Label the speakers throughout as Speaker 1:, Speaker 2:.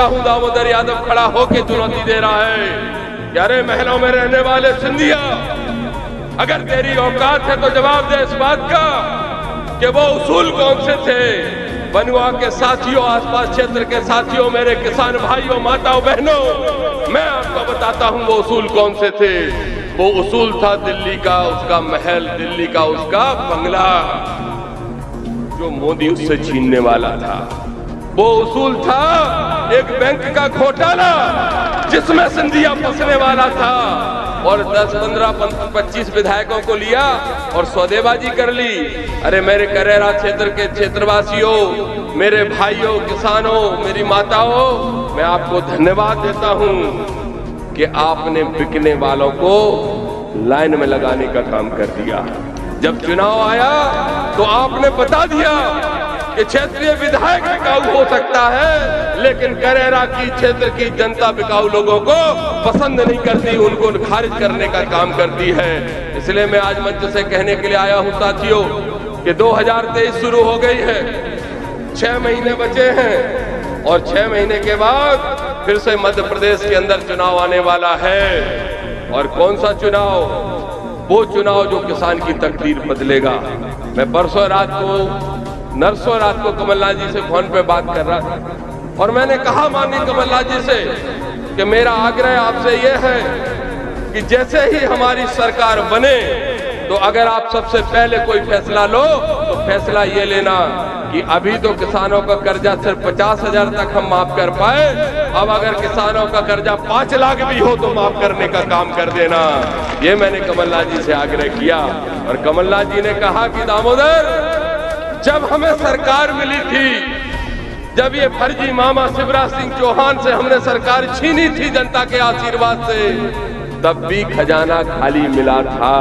Speaker 1: देखता हूं दामोदर यादव खड़ा होके चुनौती दे रहा है कि अरे महलों में रहने वाले सिंधिया, अगर तेरी औकात है तो जवाब दे इस बात का कि वो उसूल कौन से थे। बनुआ के साथियों, आसपास क्षेत्र के साथियों, मेरे किसान भाइयों, माताओं, बहनों, मैं आपको बताता हूं वो उसूल कौन से थे। वो उसूल था दिल्ली का उसका महल, दिल्ली का उसका बंगला, जो मोदी उससे छीनने वाला था। वो उसूल था एक बैंक का घोटाला जिसमें सिंधिया फंसने वाला था और 10, 15, 25 विधायकों को लिया और सौदेबाजी कर ली। अरे मेरे करेरा क्षेत्र के क्षेत्रवासियों, मेरे भाइयों, किसानों, मेरी माताओं, मैं आपको धन्यवाद देता हूं कि आपने बिकने वालों को लाइन में लगाने का काम कर दिया। जब चुनाव आया तो आपने बता दिया कि क्षेत्रीय विधायक बिकाऊ हो सकता है, लेकिन करेरा की क्षेत्र की जनता बिकाऊ लोगों को पसंद नहीं करती, उनको खारिज करने का काम करती है। इसलिए मैं आज मंच से कहने के लिए आया हूं साथियों कि 2023 शुरू हो गई है, 6 महीने बचे हैं और 6 महीने के बाद फिर से मध्य प्रदेश के अंदर चुनाव आने वाला है। और कौन सा चुनाव? वो चुनाव जो किसान की तकदीर बदलेगा। मैं परसों रात को कमलनाथ जी से फोन पे बात कर रहा था और मैंने कहा माननीय कमलनाथ जी से कि मेरा आग्रह आपसे यह है कि जैसे ही हमारी सरकार बने तो अगर आप सबसे पहले कोई फैसला लो तो फैसला ये लेना कि अभी तो किसानों का कर्जा सिर्फ 50,000 तक हम माफ कर पाए, अब अगर किसानों का कर्जा 5 लाख भी हो तो माफ करने का काम कर देना। ये मैंने कमलनाथ जी से आग्रह किया और कमलनाथ जी ने कहा कि दामोदर, जब हमें सरकार मिली थी, जब ये फर्जी मामा शिवराज सिंह चौहान से हमने सरकार छीनी थी जनता के आशीर्वाद से, तब भी खजाना खाली मिला था।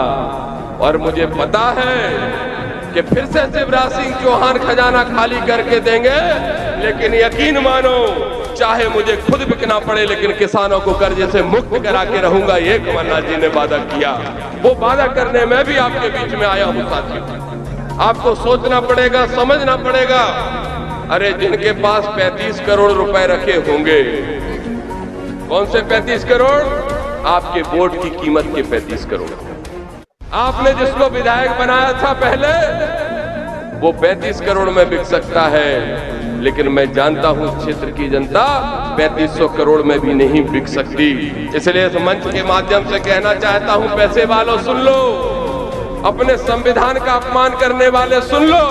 Speaker 1: और मुझे पता है कि फिर से शिवराज सिंह चौहान खजाना खाली करके देंगे, लेकिन यकीन मानो चाहे मुझे खुद बिकना पड़े लेकिन किसानों को कर्जे से मुक्त करा के रहूंगा। ये कमलनाथ जी ने वादा किया। वो वादा करने में भी आपके बीच में आया हूं साथियों। आपको सोचना पड़ेगा, समझना पड़ेगा। अरे जिनके पास 35 करोड़ रुपए रखे होंगे, कौन से 35 करोड़? आपके वोट की कीमत के 35 करोड़। आपने जिसको विधायक बनाया था पहले, वो 35 करोड़ में बिक सकता है, लेकिन मैं जानता हूं क्षेत्र की जनता 3500 करोड़ में भी नहीं बिक सकती। इसलिए इस मंच के माध्यम से कहना चाहता हूं, पैसे वालों सुन लो, अपने संविधान का अपमान करने वाले सुन लो,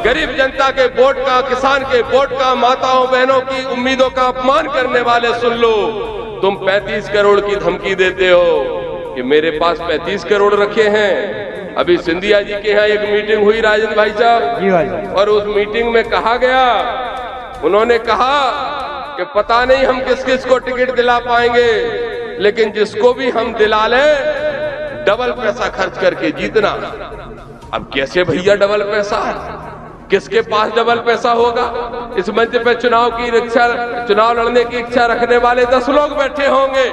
Speaker 1: गरीब जनता के वोट का, किसान के वोट का, माताओं बहनों की उम्मीदों का अपमान करने वाले सुन लो। तुम 35 करोड़ की धमकी देते हो कि मेरे पास 35 करोड़ रखे हैं। अभी सिंधिया जी के यहाँ एक मीटिंग हुई राजेंद्र भाई साहब, और उस मीटिंग में कहा गया, उन्होंने कहा कि पता नहीं हम किस किस को टिकट दिला पाएंगे, लेकिन जिसको भी हम दिला लें डबल पैसा खर्च करके जीतना। अब कैसे भैया डबल पैसा? किसके पास डबल पैसा होगा? इस मंच पे चुनाव लड़ने की इच्छा रखने वाले 10 लोग बैठे होंगे।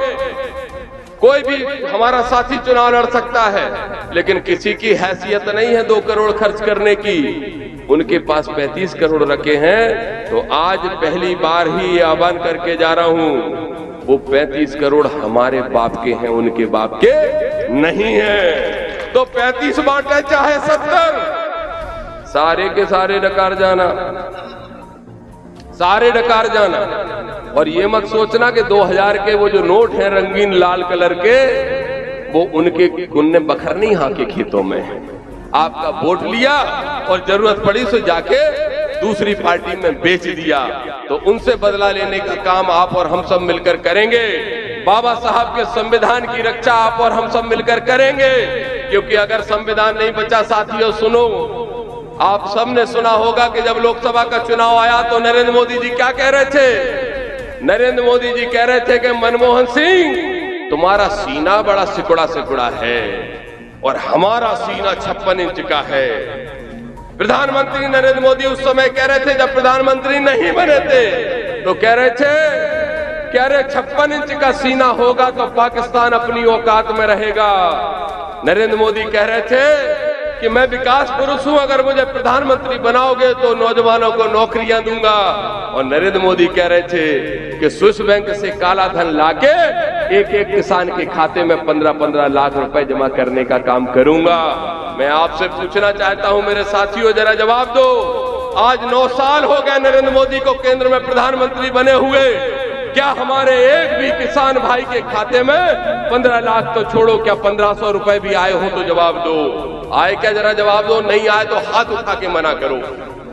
Speaker 1: कोई भी हमारा साथी चुनाव लड़ सकता है, लेकिन किसी की हैसियत नहीं है 2 करोड़ खर्च करने की। उनके पास 35 करोड़ रखे हैं। तो आज पहली बार ही ये आह्वान करके जा रहा हूं, वो 35 करोड़ हमारे बाप के हैं, उनके बाप के नहीं है। तो 35 बांटे चाहे 70, सारे के सारे डकार जाना, सारे डकार जाना। और ये मत सोचना कि 2000 के वो जो नोट हैं रंगीन लाल कलर के, वो उनने बखरनी यहाँ के खेतों में है। आपका वोट लिया और जरूरत पड़ी तो जाके दूसरी पार्टी में बेच दिया। तो उनसे बदला लेने का काम आप और हम सब मिलकर करेंगे। बाबा साहब के संविधान की रक्षा आप और हम सब मिलकर करेंगे, क्योंकि अगर संविधान नहीं बचा साथियों, सुनो, आप सबने सुना होगा कि जब लोकसभा का चुनाव आया तो नरेंद्र मोदी जी क्या कह रहे थे? नरेंद्र मोदी जी कह रहे थे कि मनमोहन सिंह, तुम्हारा सीना बड़ा सिकुड़ा है और हमारा सीना 56 इंच का है। प्रधानमंत्री नरेंद्र मोदी उस समय कह रहे थे, जब प्रधानमंत्री नहीं बने थे, तो कह रहे थे कि अरे 56 इंच का सीना होगा तो पाकिस्तान अपनी औकात में रहेगा। नरेंद्र मोदी कह रहे थे कि मैं विकास पुरुष हूं, अगर मुझे प्रधानमंत्री बनाओगे तो नौजवानों को नौकरियां दूंगा। और नरेंद्र मोदी कह रहे थे कि स्विस बैंक से काला धन लाके एक एक किसान के खाते में 15-15 लाख रुपए जमा करने का काम करूंगा। मैं आपसे पूछना चाहता हूं मेरे साथियों, जरा जवाब दो। आज 9 साल हो गए नरेंद्र मोदी को केंद्र में प्रधानमंत्री बने हुए, क्या हमारे एक भी किसान भाई के खाते में 15 लाख तो छोड़ो, क्या 1500 रुपए भी आए हो तो जवाब दो। आए क्या, जरा जवाब दो। नहीं आए तो हाथ उठा के मना करो।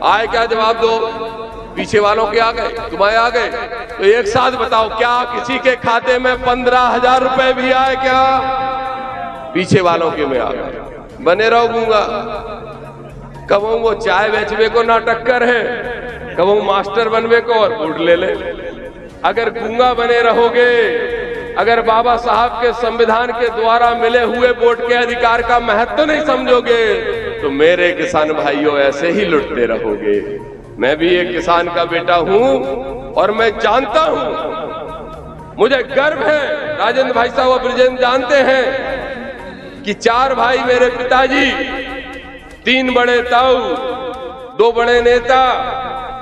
Speaker 1: आए क्या, जवाब दो। पीछे वालों के आ गए, तुम्हारे आ गए, तो एक साथ बताओ, क्या किसी के खाते में 15,000 रुपए भी आए क्या? पीछे वालों के में आ गए। बने रहो गूंगा। कबो वो चाय बेचवे को ना टक्कर है, कबो मास्टर बनवे को और वोट ले ले। अगर गूंगा बने रहोगे, अगर बाबा साहब के संविधान के द्वारा मिले हुए वोट के अधिकार का महत्व नहीं समझोगे, तो मेरे किसान भाइयों ऐसे ही लुटते रहोगे। मैं भी एक किसान का बेटा हूं और मैं जानता हूं, मुझे गर्व है। राजेंद्र भाई साहब और ब्रिजेंद्र जानते हैं कि 4 भाई मेरे पिताजी, 3 बड़े ताऊ, 2 बड़े नेता,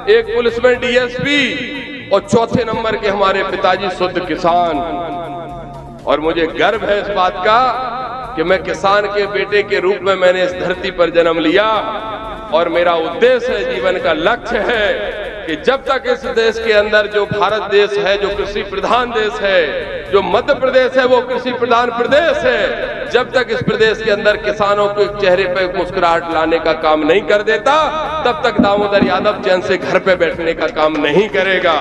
Speaker 1: 1 पुलिस में डीएसपी और चौथे नंबर के हमारे पिताजी शुद्ध किसान। और मुझे गर्व है इस बात का कि मैं किसान के बेटे के रूप में मैंने इस धरती पर जन्म लिया। और मेरा उद्देश्य है, जीवन का लक्ष्य है कि जब तक इस देश के अंदर, जो भारत देश है, जो कृषि प्रधान देश है, जो मध्य प्रदेश है वो कृषि प्रधान प्रदेश है, जब तक इस प्रदेश के अंदर किसानों के चेहरे पे मुस्कुराहट लाने का काम नहीं कर देता, तब तक दामोदर यादव चैन से घर पे बैठने का काम नहीं करेगा।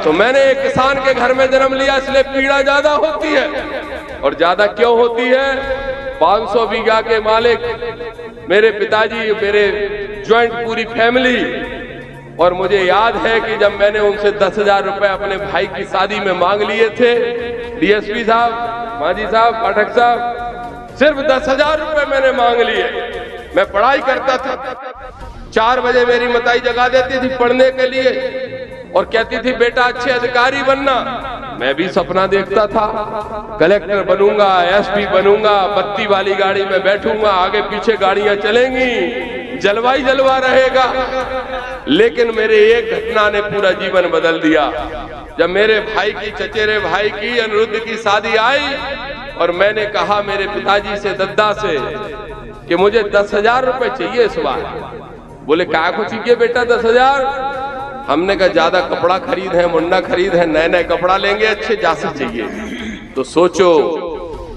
Speaker 1: तो मैंने एक किसान के घर में जन्म लिया, इसलिए पीड़ा ज्यादा होती है। और ज्यादा क्यों होती है? 500 बीघा के मालिक मेरे पिताजी, मेरे ज्वाइंट पूरी फैमिली। और मुझे याद है कि जब मैंने उनसे 10,000 रुपए अपने भाई की शादी में मांग लिए थे, डीएसपी साहब, मांझी साहब, पाठक साहब, सिर्फ 10,000 रुपए मैंने मांग लिए। मैं पढ़ाई करता था, 4 बजे मेरी मताई जगा देती थी पढ़ने के लिए और कहती थी बेटा अच्छे अधिकारी बनना। मैं भी सपना देखता था, कलेक्टर बनूंगा, एसपी बनूंगा, बत्ती वाली गाड़ी में बैठूंगा, आगे पीछे गाड़ियां चलेंगी, जलवा ही जलवा रहेगा। लेकिन मेरे एक घटना ने पूरा जीवन बदल दिया। जब मेरे भाई की, चचेरे भाई की, अनिरुद्ध की शादी आई और मैंने कहा मेरे पिताजी से, दद्दा से, कि मुझे 10,000 रुपए चाहिए इस बार। बोले क्या को चाहिए बेटा 10,000? हमने कहा ज्यादा कपड़ा खरीद है, मुंडा खरीद है, नए नए कपड़ा लेंगे, अच्छे जासे चाहिए। तो सोचो,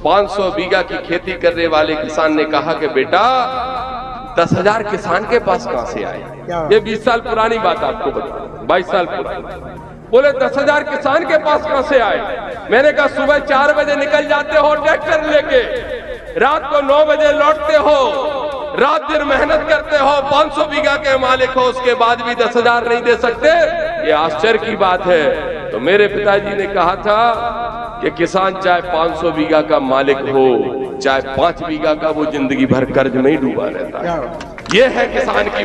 Speaker 1: 500 बीघा की खेती करने वाले किसान ने कहा कि बेटा 10,000 किसान के पास कहां से आए? ये 20 साल पुरानी बात आपको बता, 22 साल पुरानी। बोले 10,000 किसान के पास कहां से आए? मैंने कहा सुबह 4 बजे निकल जाते हो ट्रैक्टर लेके, रात को 9 बजे लौटते हो, रात दिन मेहनत करते हो, 500 बीघा के मालिक हो, उसके बाद भी 10,000 नहीं दे सकते, ये आश्चर्य की बात है। तो मेरे पिताजी ने कहा था कि किसान चाहे 500 बीघा का मालिक हो, चाहे 5 बीघा का, वो जिंदगी भर कर्ज में ही डूबा रहता है। ये है किसान की